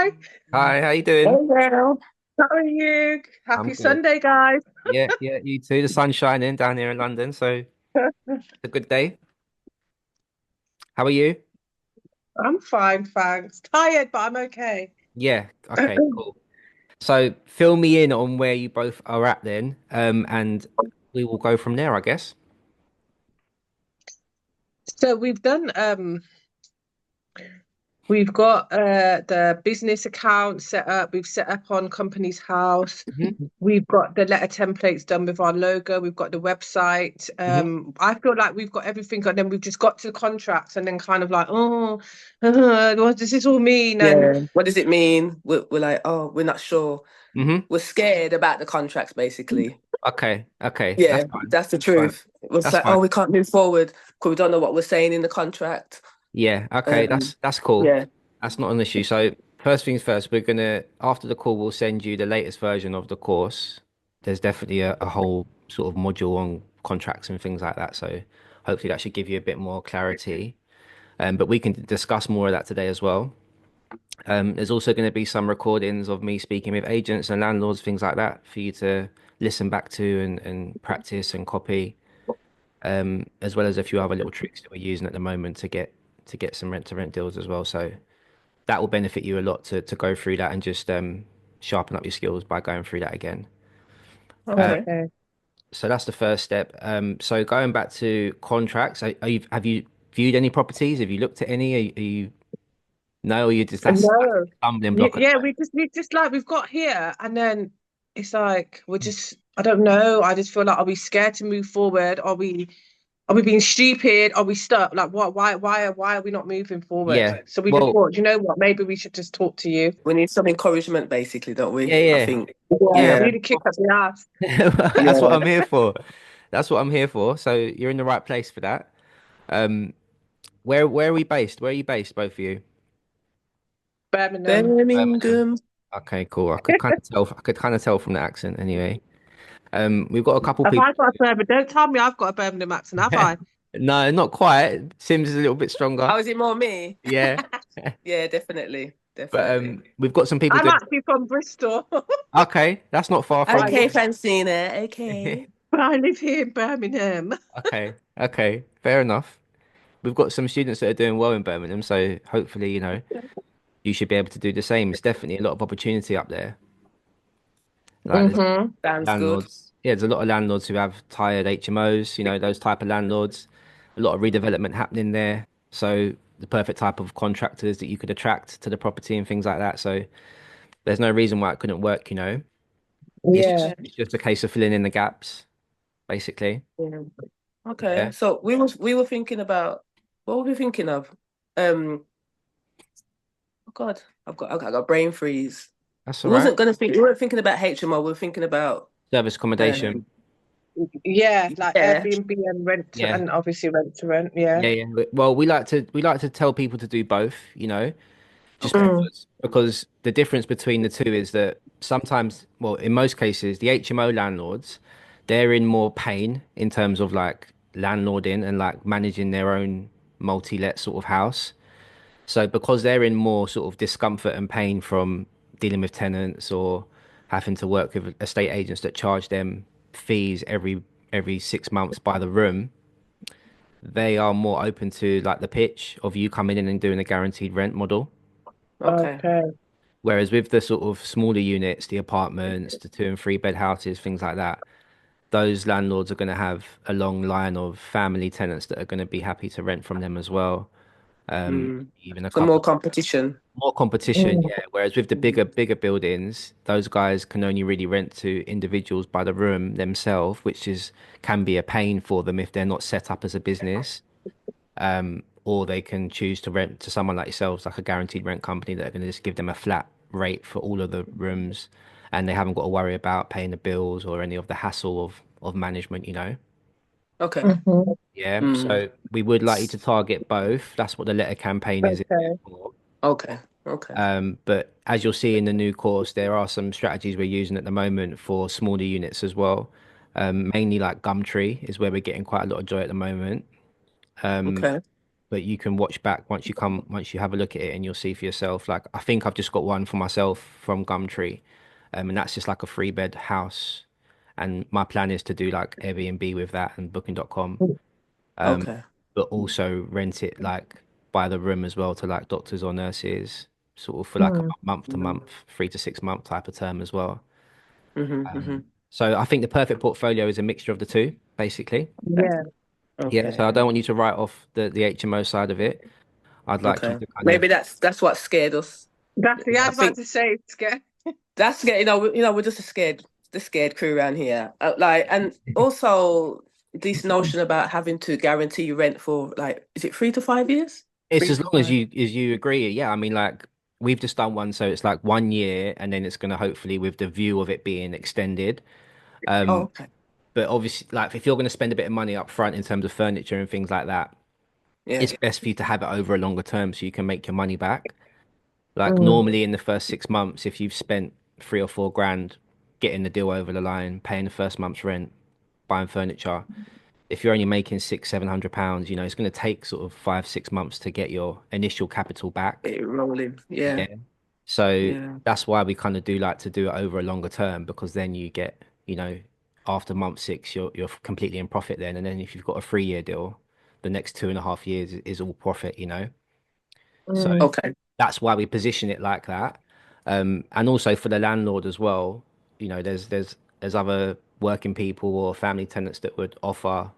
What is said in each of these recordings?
Hi. Hi, how you doing? Hello. How are you? I'm Happy good. Sunday, guys. Yeah, you too. The sun's shining down here in London, so it's a good day. How are you? I'm fine, thanks. Tired, but I'm okay. Yeah, okay, cool. So fill me in on where you both are at then, and we will go from there, I guess. So we've got the business account set up. We've set up on Company's House. Hmm. We've got the letter templates done with our logo. We've got the website. Hmm. I feel like we've got everything, and then we've just got to the contracts, and then kind of like, oh, what does this all mean? And Yeah. What does it mean? We're like, oh, we're not sure. Hmm. We're scared about the contracts, basically. Okay, that's Yeah, fine. that's the That's fine. truth. It was That's like, fine. oh, we can't move forward because we don't know what we're saying in the contract. Yeah, okay, Um, that's cool. yeah. That's not an issue. So first things first, we're gonna after the call, we'll send you the latest version of the course. There's definitely a whole sort of module on contracts and things like that. So hopefully that should give you a bit more clarity. But we can discuss more of that today as well. There's also going to be some recordings of me speaking with agents and landlords, things like that, for you to listen back to and practice and copy, as well as a few other little tricks that we're using at the moment to get some rent to rent deals as well. So that will benefit you a lot to go through that and just sharpen up your skills by going through that again. Uh, Okay. okay. so that's the first step. So going back to contracts, have you viewed any properties? Have you looked at any? Are you no, or you just that's No. a stumbling block at the Yeah, moment. we just like we've got here, and then it's like we're just I don't know. I just feel like, are we scared to move forward? Are we being stupid? Are we stuck? Like what why are we not moving forward? Yeah. So we just Well, thought, you know what, maybe we should just talk to you. We need some encouragement, basically, don't we? I yeah, think. Yeah, we Yeah. need a kick up the ass. That's what Yeah. I'm here for. That's what I'm here for. So you're in the right place for that. Um, where are we based? Where are you based, both of you? Birmingham. Birmingham. Birmingham. Okay, cool. I could kind of tell. I could kind of tell from the accent anyway. We've got a couple Have people. I got a Birmingham? Don't tell me I've got a Birmingham accent, have I? No, not quite. Sims is a little bit stronger. Oh, is it more me? Yeah. Yeah, definitely. But Definitely. we've got some people I'm doing. actually from Bristol, Okay, that's not far but I from. Okay, live Francina. Okay. but I live here in Birmingham. Okay, fair enough. We've got some students that are doing well in Birmingham, so hopefully, you should be able to do the same. It's definitely a lot of opportunity up there. Like there's Hmm. Sounds good. landlords, yeah, there's a lot of landlords who have tired HMOs, those type of landlords. A lot of redevelopment happening there. So the perfect type of contractors that you could attract to the property and things like that. So there's no reason why it couldn't work. It's Yeah. just it's just a case of filling in the gaps, basically. Yeah. Okay. Yeah, So we were thinking about what were we thinking of? Um, oh God, I got brain freeze. that's We all right. wasn't gonna think we weren't thinking about HMO, we were thinking about Service accommodation. um Yeah, like yeah. Airbnb and rent to, Yeah. and obviously rent to rent, yeah. Yeah. Well, we like to tell people to do both, just Okay. Mm. because the difference between the two is that sometimes, well, in most cases, the HMO landlords, they're in more pain in terms of like landlording and like managing their own multi-let sort of house. So because they're in more sort of discomfort and pain from dealing with tenants or having to work with estate agents that charge them fees every 6 months by the room, they are more open to like the pitch of you coming in and doing a guaranteed rent model. Okay. Okay. Whereas with the sort of smaller units, the apartments, the 2 and 3 bed houses, things like that, those landlords are going to have a long line of family tenants that are going to be happy to rent from them as well. Mm. Even a So more couple competition. more competition, Mm. yeah. Whereas with the bigger buildings, those guys can only really rent to individuals by the room themselves, which is can be a pain for them if they're not set up as a business. Or they can choose to rent to someone like yourselves, like a guaranteed rent company that are going to just give them a flat rate for all of the rooms, and they haven't got to worry about paying the bills or any of the hassle of management. Okay. Hmm. Yeah, Mm. so we would like you to target both. That's what the letter campaign is in there Okay. for. Okay. Okay. But as you'll see in the new course, there are some strategies we're using at the moment for smaller units as well. Mainly like Gumtree is where we're getting quite a lot of joy at the moment. Okay. but you can watch back once you have a look at it, and you'll see for yourself. Like I think I've just got one for myself from Gumtree, and that's just like a 3 bed house. And my plan is to do like Airbnb with that and Booking.com, um, Okay. but also rent it like by the room as well to like doctors or nurses, sort of for like a Mm. month to month, 3 to 6 month type of term as well. Mm-hmm. So I think the perfect portfolio is a mixture of the two, basically. Yeah. Yeah. So I Okay. don't want you to write off the HMO side of it. I'd like you Okay. to kind of Maybe that's what scared us. That's the I I was about think to say, scare. that's we're just the scared crew around here. Like, and also this notion about having to guarantee rent for like, is it 3 to 5 years? it's Three as to long as five. you agree. Yeah. I mean, like we've just done one, so it's like 1 year, and then it's gonna hopefully with the view of it being extended. Oh, Um, okay. but obviously, like if you're gonna spend a bit of money up front in terms of furniture and things like that, Yeah. it's best for you to have it over a longer term so you can make your money back. Like Mm. normally in the first 6 months, if you've spent 3 or 4 grand getting the deal over the line, paying the first month's rent, buying furniture, if you're only making 600, 700 pounds, it's going to take sort of 5, 6 months to get your initial capital back. Get it rolling. Yeah. Yeah. So Yeah. that's why we kind of do like to do it over a longer term, because then you get, after month 6, you're completely in profit then. And then if you've got a 3 year deal, the next 2.5 years is all profit. So Mm. Okay. that's why we position it like that. And also for the landlord as well, there's other working people or family tenants that would offer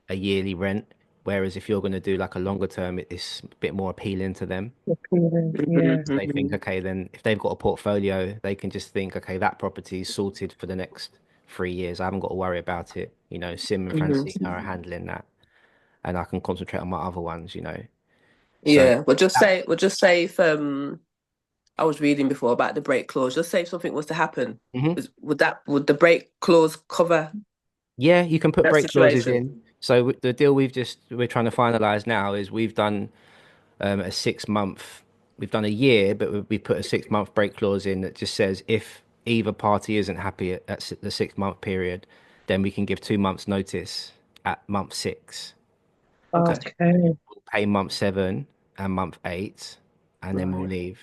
a yearly rent, whereas if you're going to do like a longer term, it's a bit more appealing to them. Yeah. Mm-hmm. They think, okay, then if they've got a portfolio, they can just think, okay, that property is sorted for the next 3 years. I haven't got to worry about it. Sim and Francine Mm-hmm. are handling that, and I can concentrate on my other ones. So Yeah. We'll just say if I was reading before about the break clause. Just say if something was to happen, Mhm. would the break clause cover Yeah, you can put that break clauses situation? in. So the deal we're trying to finalize now is we've done a 6 month, we've done a year, but we put a 6 month break clause in that just says if either party isn't happy at the 6 month period, then we can give 2 months notice at month 6. Okay. Okay. We'll pay month 7 and month 8, and then we'll Right. leave.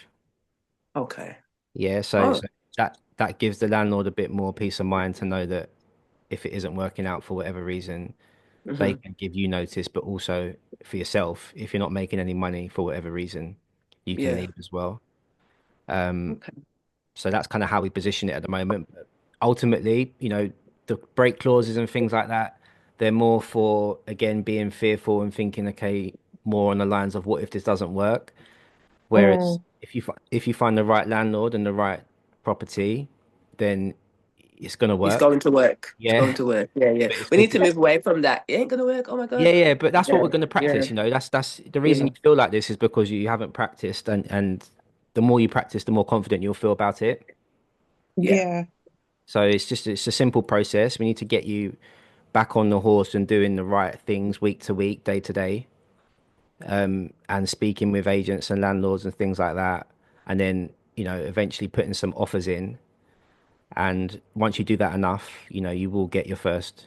Okay. Yeah, so, Oh. so that gives the landlord a bit more peace of mind to know that if it isn't working out for whatever reason, they Hmm. can give you notice, but also for yourself, if you're not making any money for whatever reason, you can Yeah. leave as well. Um, Okay. so that's kind of how we position it at the moment. But ultimately, the break clauses and things like that, they're more for, again, being fearful and thinking, okay, more on the lines of what if this doesn't work? Whereas Mm. if you find the right landlord and the right property, then it's gonna It's work. going to work. It's Yeah, going to work. Yeah, yeah. but it's We need just to move away from that. It ain't gonna work. Oh my yeah, God. yeah, but that's what Yeah. we're going to Yeah. practice. That's the reason Yeah. you feel like this is because you haven't practiced, and the more you practice, the more confident you'll feel about it. Yeah. Yeah. So it's a simple process. We need to get you back on the horse and doing the right things week to week, day to day, and speaking with agents and landlords and things like that, and then eventually putting some offers in. And once you do that enough, you will get your first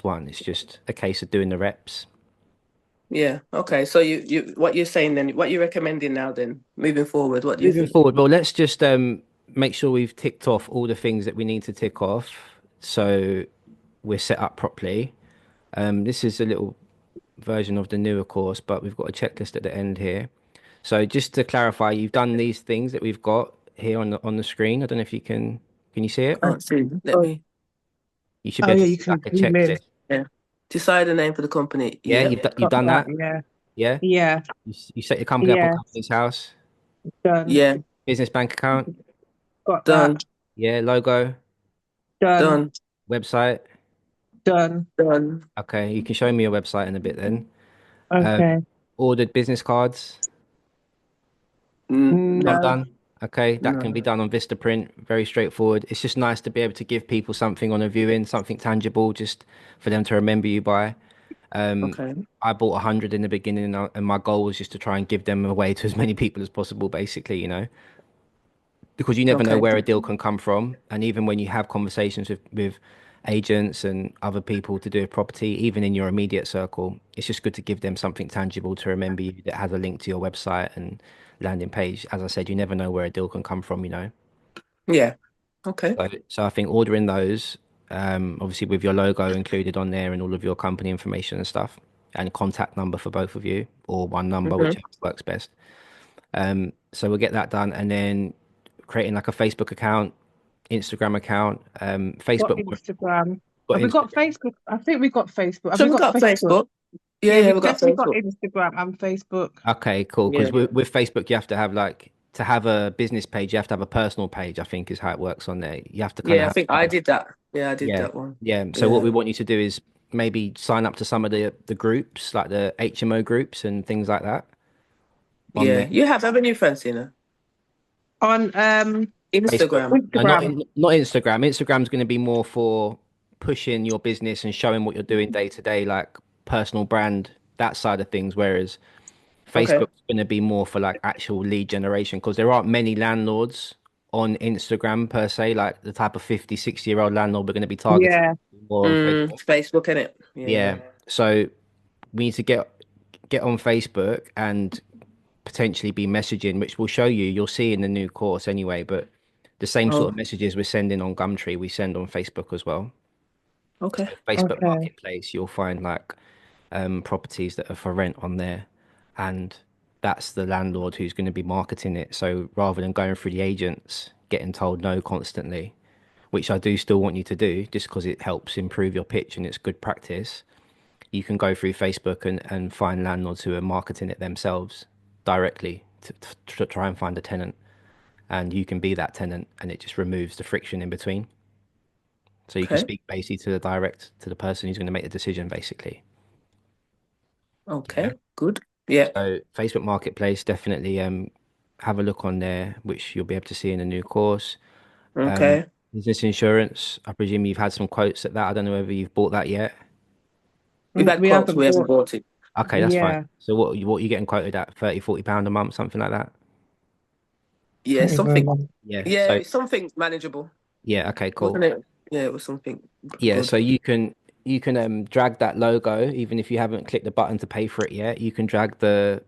one. It's just a case of doing the reps. Yeah. Okay. So what you're saying then, what you're recommending now then, moving forward, what do you Moving think? forward, well, let's just make sure we've ticked off all the things that we need to tick off, so we're set up properly. This is a little version of the newer course, but we've got a checklist at the end here. So just to clarify, you've done these things that we've got here on the screen. I don't know if you can you see it? Can't see. Let Oh, me. You should be oh able yeah, to you see like can a zoom in. checklist. Yeah. Decide the name for the company. Yeah, Yep. you've Got done that. that. Yeah. Yeah, Yeah. you set your company up on Yeah. Company's House, Done. Yeah. business bank account. Got Done. that. Yeah, logo, Done. Done. website. Done. Done. Okay, you can show me your website in a bit then. Um, Okay. ordered business cards. Not No. done. Okay, that can be No. done on Vistaprint. Very straightforward. It's just nice to be able to give people something on a viewing, something tangible, just for them to remember you by. Um, Okay. I bought 100 in the beginning, and my goal was just to try and give them away to as many people as possible, basically, because you never know Okay. where a deal can come from. And even when you have conversations with agents and other people to do a property, even in your immediate circle. It's just good to give them something tangible to remember you that has a link to your website and landing page. As I said, you never know where a deal can come from, you know. Yeah. Okay. So I think ordering those, obviously with your logo included on there and all of your company information and stuff, and contact number for both of you, or one number, Hmm. whichever works best. So we'll get that done, and then creating like a Facebook account, Instagram account, Got Facebook. Instagram. Got Have we got Instagram. Facebook? I think we got Facebook. Have So we we got got Facebook? Facebook. Yeah, Yeah, yeah, we've we got definitely got Facebook. Instagram and Facebook. Okay, cool. Yeah. Because with Facebook, you have to have like to have a business page, you have to have a personal page. I think is how it works on there. You have to kind of Yeah, I have think I did that. Yeah, I did yeah, that one. yeah. So what Yeah. we want you to do is maybe sign up to some of the groups, like the HMO groups and things like that on Yeah. there. You have, haven't you, Francina? On Facebook. Instagram. Not Instagram. not Instagram. Instagram's going to be more for pushing your business and showing what you're doing day to day, like personal brand, that side of things. Whereas Okay. Facebook's going to be more for like actual lead generation because there aren't many landlords on Instagram per se, like the type of 50, 60-year-old landlord we're going to be targeting Yeah. more on Facebook. Facebook, innit? Yeah. Yeah. So we need to get on Facebook and potentially be messaging, which will show you, you'll see in the new course anyway, but the same sort Oh, of messages we're sending on Gumtree, we send on Facebook as well. okay. So Facebook Okay. Marketplace, you'll find like properties that are for rent on there, and that's the landlord who's going to be marketing it. So rather than going through the agents, getting told no constantly, which I do still want you to do, just because it helps improve your pitch and it's good practice, you can go through Facebook and find landlords who are marketing it themselves directly to try and find a tenant. And you can be that tenant, and it just removes the friction in between. So you can Okay. speak basically to the person who's going to make the decision, basically. Yeah. Okay. Good. Yeah. So Facebook Marketplace, definitely have a look on there, which you'll be able to see in the new course. Um, Okay. business insurance, I presume you've had some quotes at that. I don't know whether you've bought that yet. We've had We quotes, we haven't haven't bought. bought it. Okay, that's fine. Yeah. So what are you getting quoted at? 30, 40 pound a month, something like that? Yeah, Can't even something. remember. Yeah. Yeah, So it's something manageable, yeah, okay, cool. wasn't it? Yeah, it was something Yeah, good. so you can drag that logo, even if you haven't clicked the button to pay for it yet. You can drag the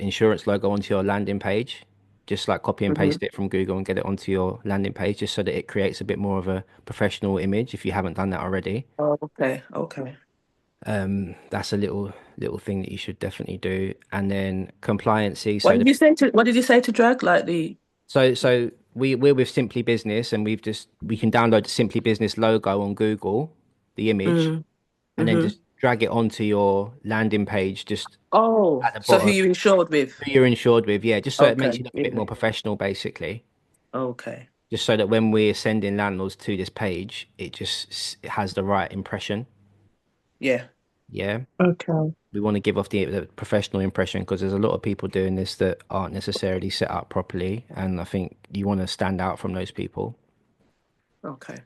insurance logo onto your landing page, just like copy and Hmm. paste it from Google and get it onto your landing page, just so that it creates a bit more of a professional image if you haven't done that already. Oh, okay. Okay. That's a little thing that you should definitely do. And then compliancy. What did you say to what did you say to drag? Like the We're with Simply Business, and we can download the Simply Business logo on Google, the image, mm, and then hmm. just drag it onto your landing page, just Oh, at the so who bottom, you insured with? who you're insured with. Yeah, just so it makes Okay. you look a bit Yeah. more professional, basically. Okay. Just so that when we're sending landlords to this page, it has the right impression. Yeah. Yeah. Okay. We want to give off the professional impression because there's a lot of people doing this that aren't necessarily set up properly. And I think you want to stand out from those people. Okay.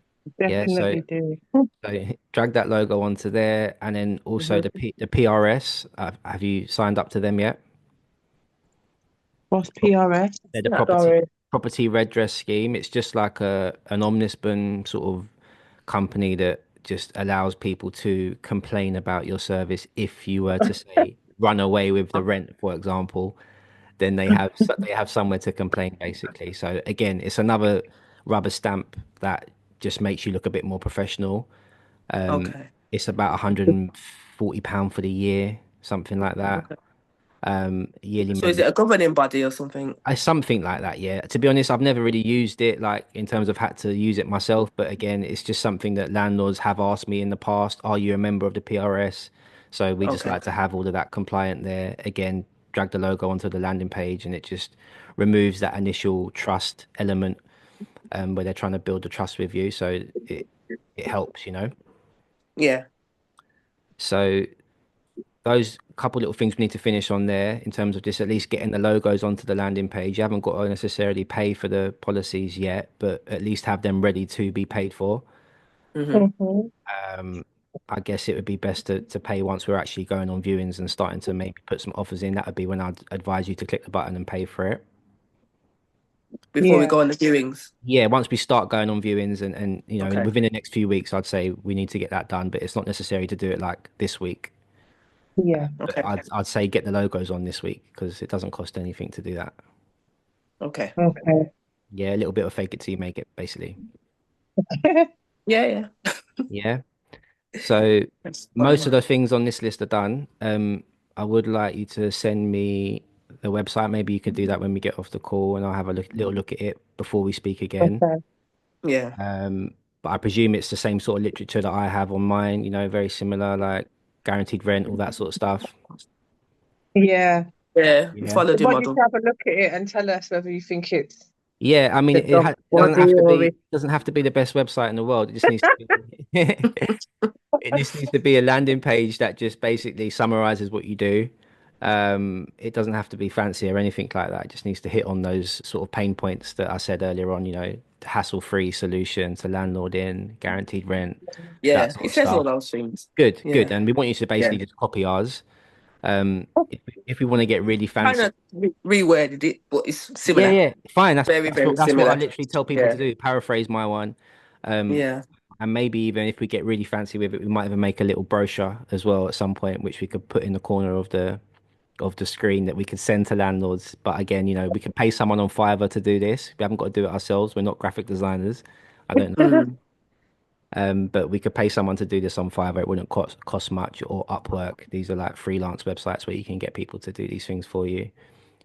Yeah. So, Definitely do. so drag that logo onto there. And then also Hmm. the PRS. Have you signed up to them yet? What's PRS? They're the Yeah. property redress scheme. It's just like an ombudsman sort of company that just allows people to complain about your service if you were to say run away with the rent, for example, then they have somewhere to complain basically. So again, it's another rubber stamp that just makes you look a bit more professional. Okay. It's about £140 for the year, something like that. Okay. Yearly So is it membership. a governing body or something? Something like that, yeah. To be honest, I've never really used it, like in terms of had to use it myself. But again, it's just something that landlords have asked me in the past. Are you a member of the PRS? So we just Okay. like to have all of that compliant there. Again, drag the logo onto the landing page, and it just removes that initial trust element where they're trying to build the trust with you. So it helps, you know. Yeah. So those couple little things we need to finish on there in terms of just at least getting the logos onto the landing page. You haven't got to necessarily pay for the policies yet, but at least have them ready to be paid for. Hmm. Mhm. Um, I guess it would be best to pay once we're actually going on viewings and starting to maybe put some offers in. That would be when I'd advise you to click the button and pay for it. before we Yeah. go on the viewings. Yeah, once we start going on viewings and you know, Okay. within the next few weeks, I'd say we need to get that done, but it's not necessary to do it like this week. Yeah. Okay. I'd say get the logos on this week because it doesn't cost anything to do that. Okay. Okay. Yeah, a little bit of fake it till you make it, basically. Yeah. Yeah. So That's most of fine. the things on this list are done. I would like you to send me the website. Maybe you could do that when we get off the call, and I'll have a little look at it before we speak again. Okay. Yeah. But I presume it's the same sort of literature that I have on mine. You know, very similar, like guaranteed rent, all that sort of stuff. Yeah. Yeah. Yeah. Followed I your want you to model. have a look at it and tell us whether you think it's Yeah, I mean, the job it doesn't have body to or be if doesn't have to be the best website in the world. It just needs to be it just needs to be a landing page that just basically summarizes what you do. It doesn't have to be fancy or anything like that. It just needs to hit on those sort of pain points that I said earlier on, you know, hassle-free solution to landlord in, guaranteed rent, that Yeah. sort It of says all stuff. those things. Good, good. Yeah. And we want you to basically just copy ours. If we want to get really Kind fancy. of reworded it, but it's Yeah, similar. yeah, fine. Very, very That's what I similar. literally tell people to do. Paraphrase my one. Yeah. And maybe even if we get really fancy with it, we might even make a little brochure as well at some point, which we could put in the corner of the screen that we could send to landlords. But again, you know, we can pay someone on Fiverr to do this. We haven't got to do it ourselves. We're not graphic designers. I don't know. But we could pay someone to do this on Fiverr. It wouldn't cost much, or Upwork. These are like freelance websites where you can get people to do these things for you.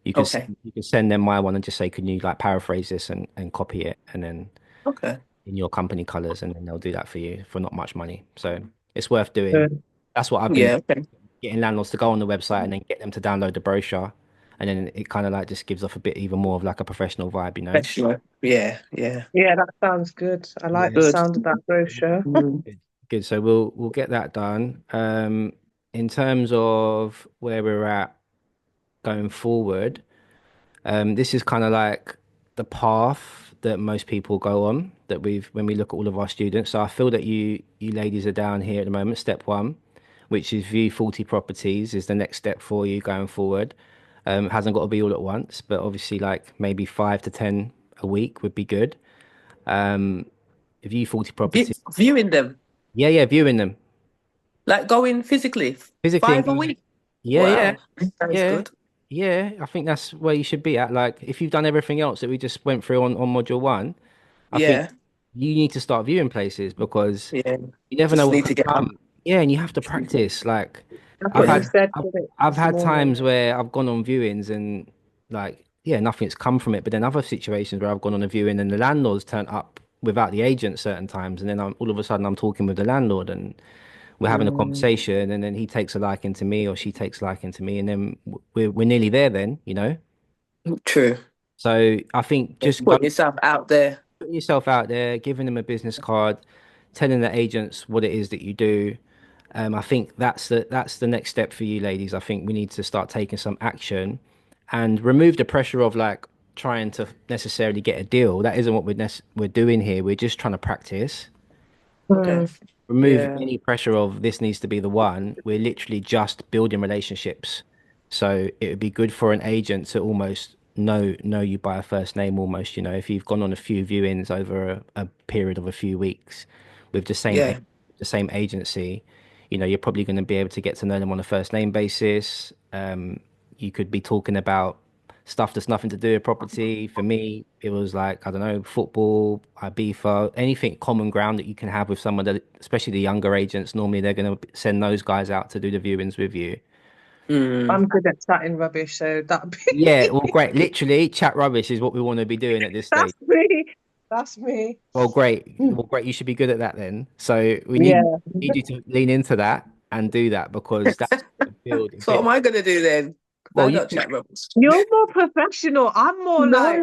You can Okay. you can send them my one and just say, can you like paraphrase this and copy it, and then Okay. in your company colors, and then they'll do that for you for not much money. So it's worth doing. Good. That's what I've been Yeah. Okay. getting landlords to go on the website and then get them to download the brochure, and then it kind of like just gives off a bit even more of like a professional vibe, you know? Professional. Yeah. Yeah. Yeah, that sounds good. I like the Yeah. Good. sound of that brochure. Good. Good. So we'll get that done. In terms of where we're at going forward, this is kind of like the path that most people go on that when we look at all of our students. So I feel that you ladies are down here at the moment. Step one, which is view 40 properties, is the next step for you going forward. It hasn't got to be all at once, but obviously like maybe 5 to 10 a week would be good. View 40 properties. Viewing them, Yeah, viewing them. like going physically, Physically 5 a week. Yeah, Wow. Sounds yeah. good. Yeah, I think that's where you should be at. Like, if you've done everything else that we just went through on module one, I think Yeah. you need to start viewing places because Yeah. you never know Just what need to could get on. come. Yeah, and you have to practice. Like, That's I've what you had Yeah. said I've, to it I've this had morning. times where I've gone on viewings and like, yeah, nothing's come from it. But then other situations where I've gone on a viewing and the landlord's turned up without the agent certain times, and then all of a sudden I'm talking with the landlord and we're having a conversation, and then he takes a liking to me or she takes a liking to me, and then we're nearly there then, you know? True. So I think just Putting yourself out there. putting yourself out there, giving them a business card, telling the agents what it is that you do. I think that's the next step for you ladies. I think we need to start taking some action and remove the pressure of like trying to necessarily get a deal. That isn't what we're doing here. We're just trying to practice. Okay. Remove Yeah. any pressure of this needs to be the one. We're literally just building relationships. So it would be good for an agent to almost know you by a first name almost, you know, if you've gone on a few viewings over a period of a few weeks with Yeah. the same agency, you know, you're probably going to be able to get to know them on a first name basis. You could be talking about stuff that's nothing to do with property. For me, it was like, I don't know, football, Ibiza, anything common ground that you can have with someone that, especially the younger agents, normally they're going to send those guys out to do the viewings with you. I'm good at chatting rubbish, so that'd be Yeah, well, great. Literally, chat rubbish is what we want to be doing at this stage. that's me. That's me. Well, great. Well, great. You should be good at that then. So we Yeah. need you to lean into that and do that because that's the build. So what am I gonna do then? Well, I you don't chat rubbish. You're more professional. I'm more like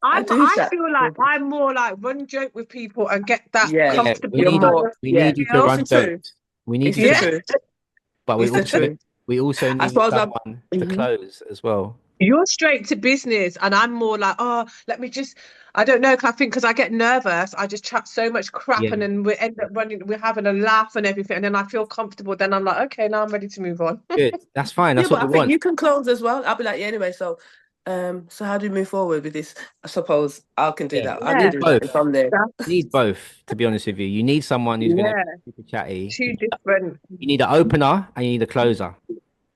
I do I chat feel like rubbish. I'm more like run joke with people and get that Yeah. Yeah, comfortable. You're more. we Yeah. need you to You know? run It's the jokes. truth. We need It's you the Yeah. to, truth. but It's the truth. we also I need suppose I'm. someone to Mhm. close as well. You're straight to business, and I'm more like, oh, let me just. I don't know, 'cause I think because I get nervous, I just chat so much crap, Yeah. and then we end up we're having a laugh and everything, and then I feel comfortable. Then I'm like, okay, now I'm ready to move on. Good. That's fine. Yeah, That's but what I we think want. you can close as well. I'll be like, yeah, anyway. So So how do we move forward with this? I suppose I can do Yeah, that. you I Yeah, can need do that both. from there. You need both, to be honest with you. You need someone who's going to yeah, be super chatty. two different. You need an opener and you need a closer,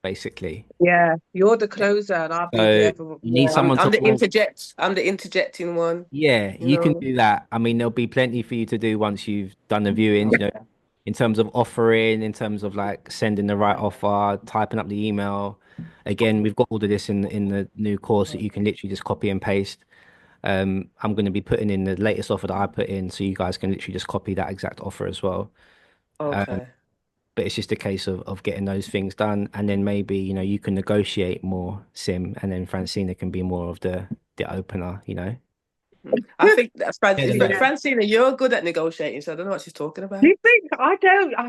basically. Yeah, you're the closer, and I'll be the So other. you need Yeah, someone to I'm the interjecting one, yeah, you you can know. do that. I mean, there'll be plenty for you to do once you've done the viewings, you know, Okay. in terms of offering, in terms of like sending the right offer, typing up the email. Again, we've got all of this in the new course that you can literally just copy and paste. I'm going to be putting in the latest offer that I put in, so you guys can literally just copy that exact offer as well. Um, Okay. but it's just a case of getting those things done, and then maybe, you know, you can negotiate more, Sim, and then Francina can be more of the opener, you know. I think that's yeah. Francina, you're good at negotiating, so I don't know what she's talking Do about. you think? I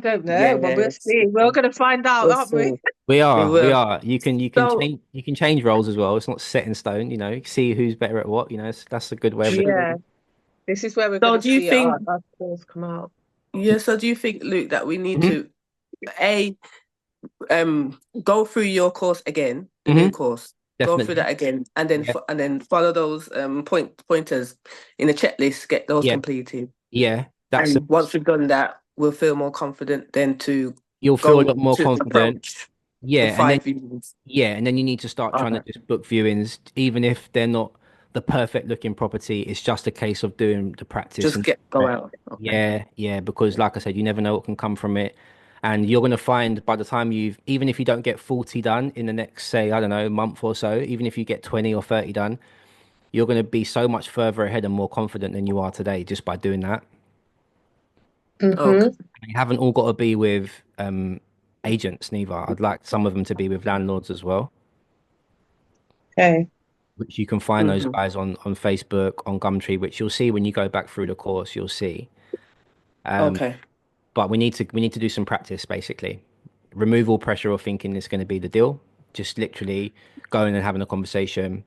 don't know, but we'll Yes. see. We're gonna find out, We'll aren't we? see. We We are, we will. are. So You can change roles as well. It's not set in stone, you know. See who's better at what, you know. That's a good way of looking. Yeah, true. this is where we're So gonna do you see think, our scores come out. yeah, so do you think, Luke, that we need Hmm. to A, go through your course again, the new Hmm. course, go through Definitely. that again, and Yeah. then follow those pointers in a checklist, get those Yeah. completed. Yeah. That's a, And once we've done that, we'll feel more confident then to you'll feel a go lot more to confident. approach the Yeah, and then 5 views. yeah, and then you need to start trying to Okay. just book viewings, even if they're not the perfect looking property. It's just a case of doing the practice Just and go out. Okay. yeah, yeah, because like I said, you never know what can come from it. And you're gonna find by the time even if you don't get 40 done in the next, say, I don't know, month or so, even if you get 20 or 30 done, you're gonna be so much further ahead and more confident than you are today just by doing that. Okay. Mm-hmm. You haven't all got to be with agents neither. I'd like some of them to be with landlords as well, Okay. which you can find those Hmm. guys on Facebook, on Gumtree, which you'll see when you go back through the course, you'll see. Um, Okay. but we need to do some practice basically. Remove all pressure or thinking it's going to be the deal. Just literally going and having a conversation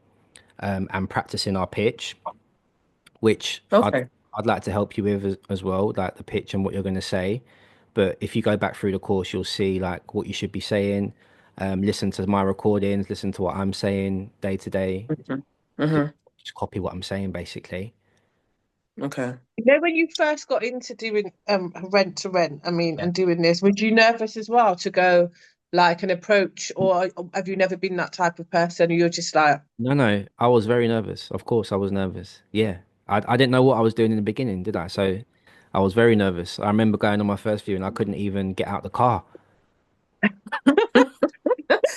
and practicing our pitch, which Okay. I'd like to help you with as well, like the pitch and what you're going to say. But if you go back through the course, you'll see like what you should be saying. Listen to my recordings, listen to what I'm saying day to day. Hmm. Just, Hmm. just copy what I'm saying basically. Okay. You know, when you first got into doing rent to rent, I mean, Yeah. and doing this, were you nervous as well to go like an approach, or have you never been that type of person? You're just like, No, no, I was very nervous. Of course, I was nervous. Yeah, I didn't know what I was doing in the beginning, did I? So I was very nervous. I remember going on my first view and I couldn't even get out the car.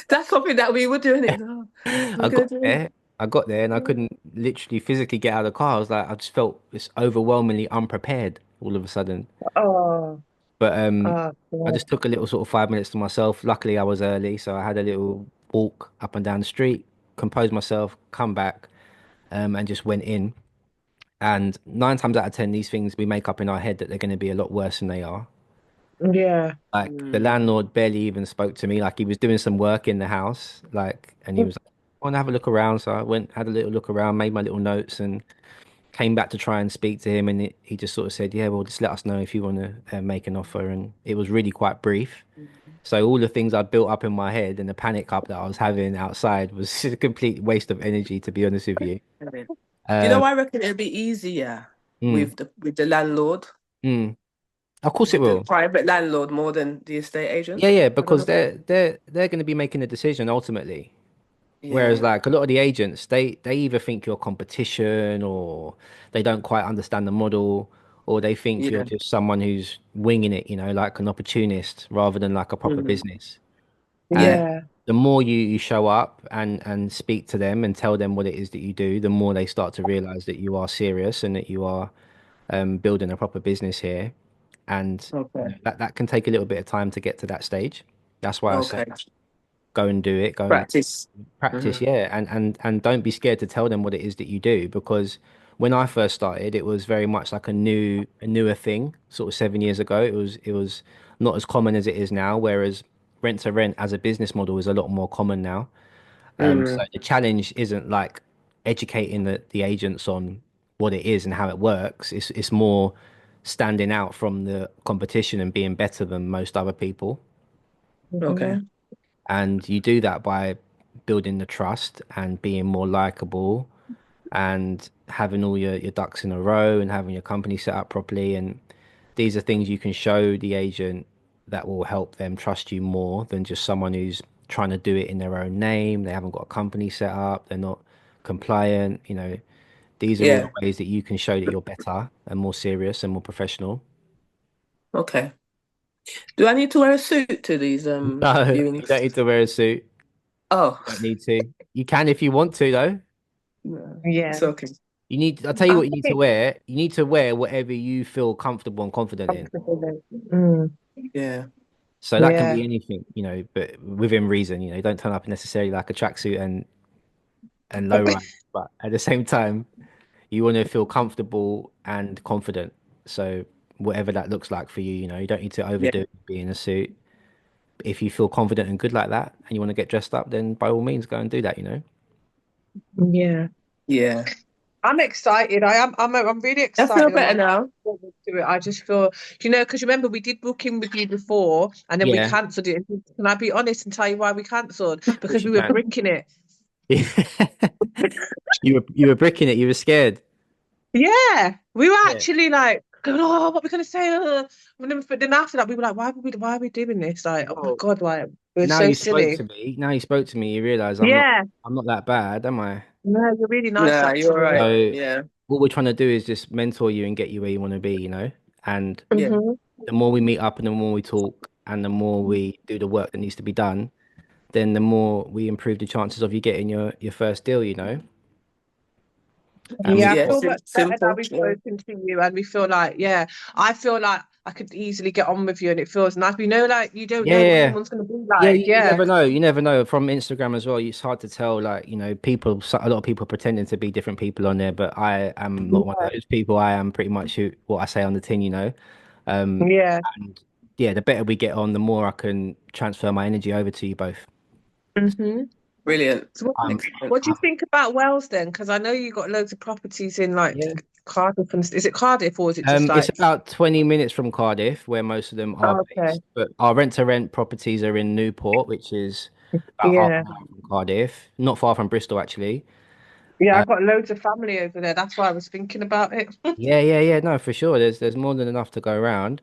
That's something that we were doing it. No, we're I gonna got do it. there, I got there, and I couldn't literally physically get out of the car. I was like, I just felt this overwhelmingly unprepared all of a sudden. oh, But I God. just took a little sort of 5 minutes to myself. Luckily, I was early, so I had a little walk up and down the street, composed myself, come back, and just went in. And nine times out of ten, these things we make up in our head that they're going to be a lot worse than they are. Yeah. Like the Mm. landlord barely even spoke to me. Like he was doing some work in the house, like, and he was like, "I want to have a look around." So I went, had a little look around, made my little notes, and came back to try and speak to him. And he just sort of said, "Yeah, well, just let us know if you want to make an offer." And it was really quite brief. So all the things I built up in my head and the panic up that I was having outside was a complete waste of energy, to be honest with you. Do you know? Um, I reckon it'd be easier mm, with the landlord, mm. Of course it the will. private landlord, more than the estate agent. Yeah, yeah, I don't because know. they're going to be making a decision ultimately. Whereas Yeah. like a lot of the agents, they either think you're competition or they don't quite understand the model, or they think you're Yeah. just someone who's winging it, you know, like an opportunist rather than like a proper Mhm. business. And Yeah. Yeah. the more you show up and speak to them and tell them what it is that you do, the more they start to realize that you are serious and that you are building a proper business here. And you know, Okay. that can take a little bit of time to get to that stage. That's why I say Okay. go and do it, go and Practice. practice, Hmm. yeah, and don't be scared to tell them what it is that you do because when I first started, it was very much like a newer thing. Sort of 7 years ago, it was not as common as it is now. Whereas rent to rent as a business model is a lot more common now. So Mm. the challenge isn't like educating the agents on what it is and how it works. It's more standing out from the competition and being better than most other people. Okay. Mhm. And you do that by building the trust and being more likable and having all your ducks in a row and having your company set up properly. And these are things you can show the agent that will help them trust you more than just someone who's trying to do it in their own name. They haven't got a company set up, they're not compliant. These are all the Yeah. ways that you can show that you're better and more serious and more professional. Okay. Do I need to wear a suit to these No, you viewings? don't need to wear a suit. Oh, Don't need to. You can if you want to, though. no, Yeah. it's okay. I'll tell you I what you need to think wear. You need to wear whatever you feel comfortable and confident in. Yeah. So that can Yeah. be anything, but within reason, don't turn up necessarily like a tracksuit and low rise, but at the same time, you want to feel comfortable and confident. So whatever that looks like for you, you don't need to Yeah. overdo it, be in a suit. If you feel confident and good like that and you want to get dressed up, then by all means go and do that. Yeah. Yeah. I'm excited. I'm really I feel excited. I'm better looking now. forward to it. I just feel, because remember we did book in with you before and then we Yeah, cancelled it. Can I be honest and tell you why we cancelled? of Because course we you were can. bricking it. You were bricking it, you were scared. Yeah. We were Yeah. actually like going, oh, what are we gonna say? But then after that we were like, why are we doing this? Like, oh my Oh, God, why we're now so you spoke silly. to me. Now you spoke to me, you realize Yeah. I'm not that bad, am I? No, you're really nice Nah, you're actually. right. So Yeah. what we're trying to do is just mentor you and get you where you want to be. And Yeah. Hmm. the more we meet up and the more we talk and the more we do the work that needs to be done, then the more we improve the chances of you getting your first deal. And Yeah, we've I Yeah. got feel much better now Simple. we've Yeah. spoken to you and we feel like, yeah, I feel like I could easily get on with you and it feels nice. We know, like, you don't yeah, know what yeah. someone's going to be Yeah, like. you Yeah. never know. You never know. From Instagram as well, it's hard to tell. Like, people, a lot of people pretending to be different people on there, but I am not one of those people. I am pretty much what I say on the tin. Um, Yeah. and yeah, the better we get on, the more I can transfer my energy over to you both. Hmm. Brilliant. So Excellent. what do you think about Wales then? Because I know you got loads of properties in like Yeah. Cardiff and is it Cardiff or is it just It's like, about 20 minutes from Cardiff, where most of them are oh, okay. based. But our rent-to-rent properties are in Newport, which is about half Yeah. an hour from Cardiff, not far from Bristol, actually. Yeah, Uh, I've got loads of family over there. That's why I was thinking about it. yeah, yeah, yeah. No, for sure. There's more than enough to go around.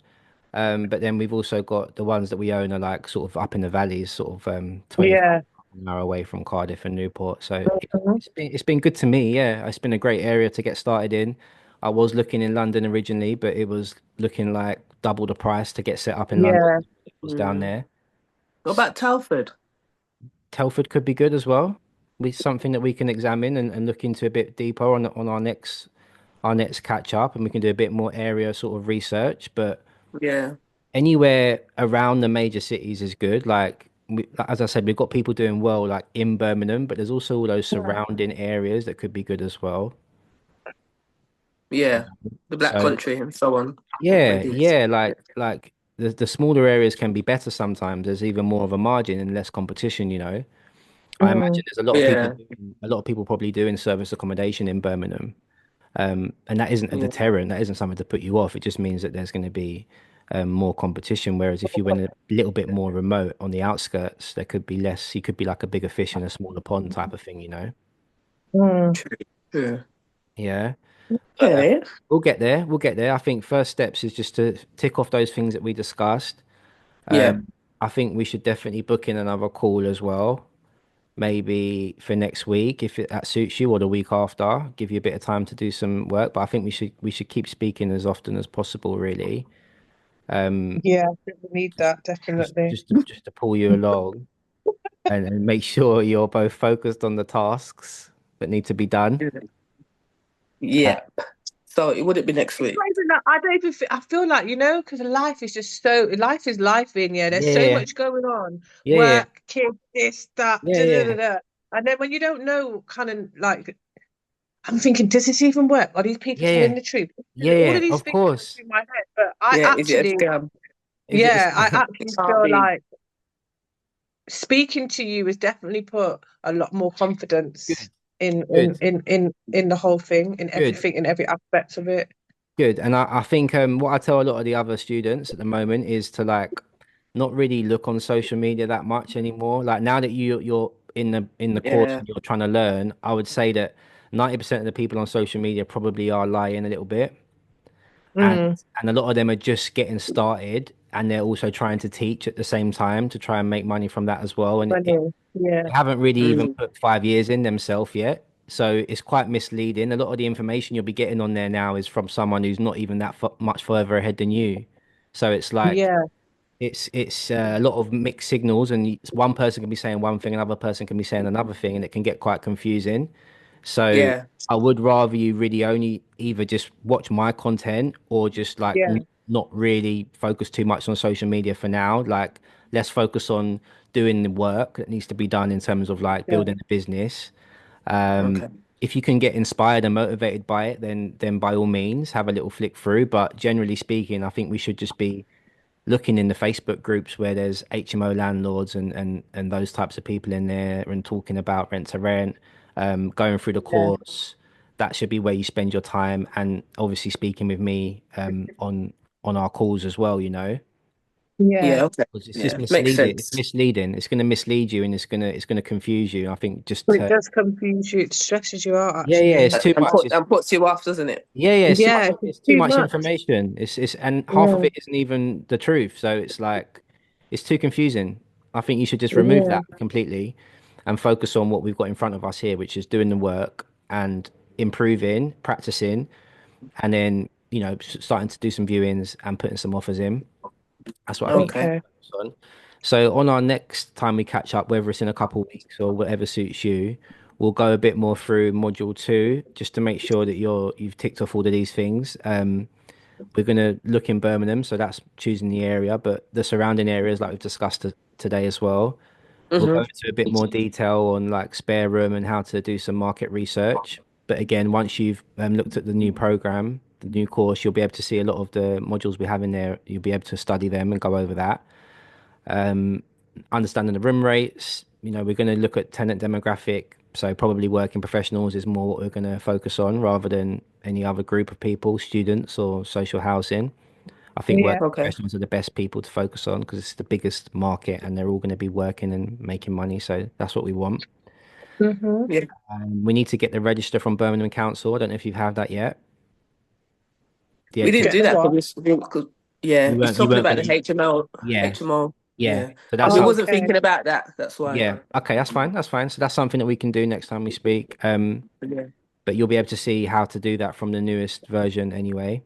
But then we've also got the ones that we own are like sort of up in the valleys, sort of 25 Yeah. an hour away from Cardiff and Newport. So Mhm. it's been good to me. Yeah, it's been a great area to get started in. I was looking in London originally, but it was looking like double the price to get set up in London. Yeah. It was down Mm. there. What about Telford? Telford could be good as well. We something that we can examine and look into a bit deeper on our next catch up, and we can do a bit more area sort of research. But Yeah. anywhere around the major cities is good. Like as I said, we've got people doing well, like in Birmingham, but there's also all those surrounding areas that could be good as well. Yeah. The Black So Country and so on. yeah, Maybe. yeah, like the smaller areas can be better sometimes. There's even more of a margin and less competition. I Mm. imagine there's a lot of people Yeah. probably doing service accommodation in Birmingham. And that isn't a Yeah. deterrent. That isn't something to put you off. It just means that there's going to be more competition. Whereas if you went a little bit more remote on the outskirts, there could be less. You could be like a bigger fish in a smaller pond type of thing. Mm. True. True. Yeah. But Okay. we'll get there. We'll get there. I think first steps is just to tick off those things that we discussed. Yeah. I think we should definitely book in another call as well. Maybe for next week, if that suits you, or the week after, give you a bit of time to do some work. But I think we should keep speaking as often as possible, really. Um, Yeah, I think we need just that just definitely. just to, just to pull you along and make sure you're both focused on the tasks that need to be done. Uh, Yeah. So it would it be next week? I don't even I feel like, because life is just life is life in, yeah. There's so yeah, much going on. yeah, yeah, Work, kids, this, that, yeah, da, da, da, yeah, da. And then when you don't know, kind of like, I'm thinking, does this even work? Are these people yeah, telling yeah, the truth? yeah, All of yeah. these Of things go course. through my head, but I Yeah. Is it a actually, scam? Is it? yeah, I It actually can't feel be. like speaking to you has definitely put a lot more confidence Good, in in good, in in in the whole thing, in good. everything, in every aspect of it. Good. And I think what I tell a lot of the other students at the moment is to like not really look on social media that much anymore. Like now that you're in the course Yeah. and you're trying to learn, I would say that 90% of the people on social media probably are lying a little bit, and Mm, a lot of them are just getting started, and they're also trying to teach at the same time to try and make money from that as well. And funny. Yeah. they haven't really even Mm. put 5 years in themselves yet. So it's quite misleading. A lot of the information you'll be getting on there now is from someone who's not even that much further ahead than you. So it's like Yeah. it's a lot of mixed signals, and one person can be saying one thing, another person can be saying another thing, and it can get quite confusing. So Yeah. I would rather you really only either just watch my content or just like Yeah. not really focus too much on social media for now. Like let's focus on doing the work that needs to be done in terms of like Yeah. building a business. Um, Okay. if you can get inspired and motivated by it, then by all means have a little flick through. But generally speaking, I think we should just be looking in the Facebook groups where there's HMO landlords and those types of people in there and talking about rent to rent, going through the Yeah. course. That should be where you spend your time, and obviously speaking with me on our calls as well, you know. Yeah. Yeah. Okay. 'Cause it's just Yeah. Makes misleading. It's sense. misleading. It's going to mislead you, and it's going to confuse you. I think just But it does confuse you. It stresses you out, yeah, it's actually. too And much. puts you off, doesn't it? Yeah, it's too much. Yeah. It's It's too too much much. information. It's and half of Yeah. it isn't even the truth. So it's like it's too confusing. I think you should just remove Yeah. that completely and focus on what we've got in front of us here, which is doing the work and improving, practicing, and then starting to do some viewings and putting some offers in. That's what I think you Okay. should Okay. focus on. So on our next time we catch up, whether it's in a couple of weeks or whatever suits you, we'll go a bit more through module two just to make sure that you've ticked off all of these things. We're gonna look in Birmingham, so that's choosing the area, but the surrounding areas like we've discussed today as well. We'll go Mm-hmm. into a bit more detail on like spare room and how to do some market research. But again, once you've looked at the new program, the new course, you'll be able to see a lot of the modules we have in there. You'll be able to study them and go over that. Um, Understanding the room rates, we're going to look at tenant demographic. So probably working professionals is more what we're going to focus on rather than any other group of people, students or social housing. I think Yeah. working Okay. professionals are the best people to focus on because it's the biggest market and they're all going to be working and making money. So that's what we want. Mm-hmm. Yeah. We need to get the register from Birmingham Council. I don't know if you've had that yet. The We didn't Get do the HMO. that what? because yeah, You it's weren't you talking weren't about gonna the HMO. yeah, HMO. yeah. Yeah. So And that's we Oh, something. wasn't okay. thinking about that. That's why. Yeah. Okay, that's fine. That's fine. So that's something that we can do next time we speak. Yeah. But you'll be able to see how to do that from the newest version anyway.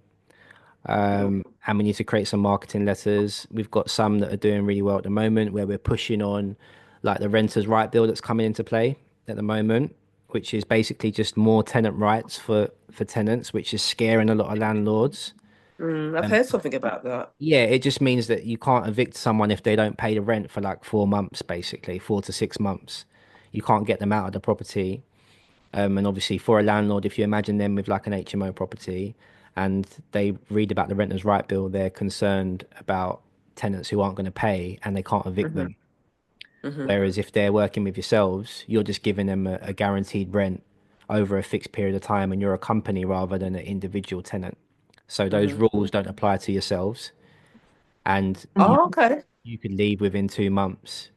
And we need to create some marketing letters. We've got some that are doing really well at the moment where we're pushing on like the renters' right bill that's coming into play at the moment, which is basically just more tenant rights for tenants, which is scaring a lot of landlords. I've heard something about that. Yeah, it just means that you can't evict someone if they don't pay the rent for like 4 months, basically 4 to 6 months. You can't get them out of the property. And obviously, for a landlord, if you imagine them with like an HMO property and they read about the renters' right bill, they're concerned about tenants who aren't going to pay and they can't evict Hmm. them. Hmm. Whereas if they're working with yourselves, you're just giving them a guaranteed rent over a fixed period of time and you're a company rather than an individual tenant. So those Hmm. rules don't apply to yourselves. And you Oh, okay. you could leave within 2 months.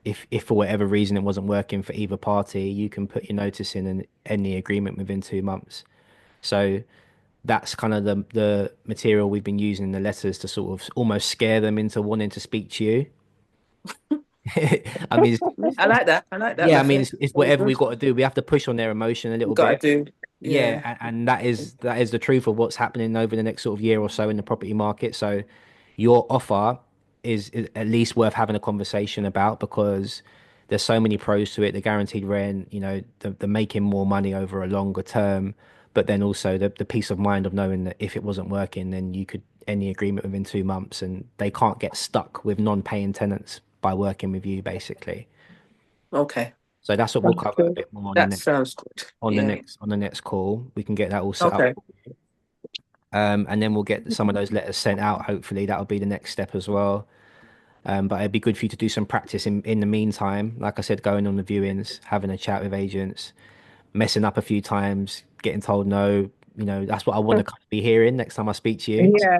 If for whatever reason it wasn't working for either party, you can put your notice in and end the agreement within 2 months. So that's kind of the material we've been using in the letters to sort of almost scare them into wanting to speak to you. I mean, I like that. I like that yeah, I mean, method. it's Very whatever good. we've got to do. We have to push on their emotion a You little gotta bit. do. Yeah, Yeah. and that is the truth of what's happening over the next sort of year or so in the property market. So your offer is at least worth having a conversation about because there's so many pros to it. The guaranteed rent, the making more money over a longer term, but then also the peace of mind of knowing that if it wasn't working, then you could end the agreement within 2 months and they can't get stuck with non-paying tenants by working with you, basically. Okay. So that's what we'll That's cover a good. bit more on the That next sounds good. on the Yeah. next on the next call. We can get that all set up. Okay. And then we'll get some of those letters sent out. Hopefully, that'll be the next step as well. But it'd be good for you to do some practice in the meantime. Like I said, going on the viewings, having a chat with agents, messing up a few times, getting told no. That's what I want to kind of be hearing next time I speak to you. Yeah.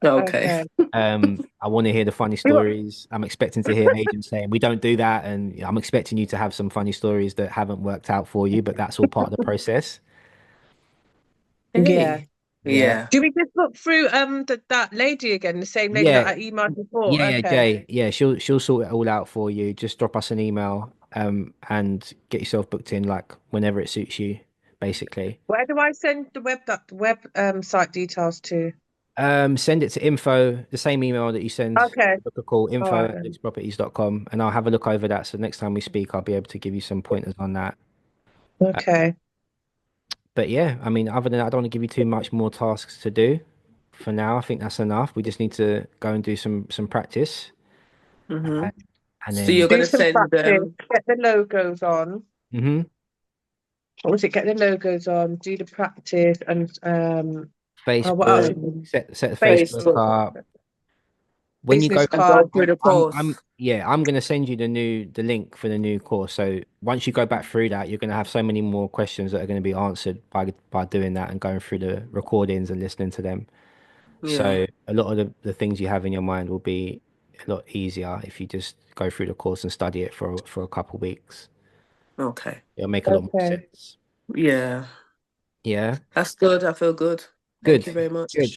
Okay. Okay. I want to hear the funny You know, stories. I'm expecting to hear agents saying we don't do that, and I'm expecting you to have some funny stories that haven't worked out for you, but that's all part of the process. yeah. Hey. Yeah. Yeah. Do we just look through that lady again, the same lady that Yeah. I emailed before? Yeah, Okay. Jay. Yeah, she'll sort it all out for you. Just drop us an email, and get yourself booked in like whenever it suits you, basically. Where do I send the web site details to? Send it to info, the same email that you send Okay. to book a call, All info right at then. luxproperties.com, and I'll have a look over that. So next time we speak, I'll be able to give you some pointers on that. Uh, Okay. but yeah, I mean, other than that, I don't want to give you too much more tasks to do for now. I think that's enough. We just need to go and do some practice, Hmm. and So you're then Do gonna some send practice, get the logos on. mhm, What was it? Get the logos on, do the practice, and oh, what else? Facebook, um, set the Facebook Facebook up. When you go Business and back, go card. through the I'm course. yeah, I'm gonna send you the link for the new course. So once you go back through that, you're gonna have so many more questions that are gonna be answered by doing that and going through the recordings and listening to them. Yeah. So a lot of the things you have in your mind will be a lot easier if you just go through the course and study it for a couple weeks. Okay. It'll make a lot more Okay. sense. Yeah. Yeah, That's good. I feel good. Thank good, you very good. much.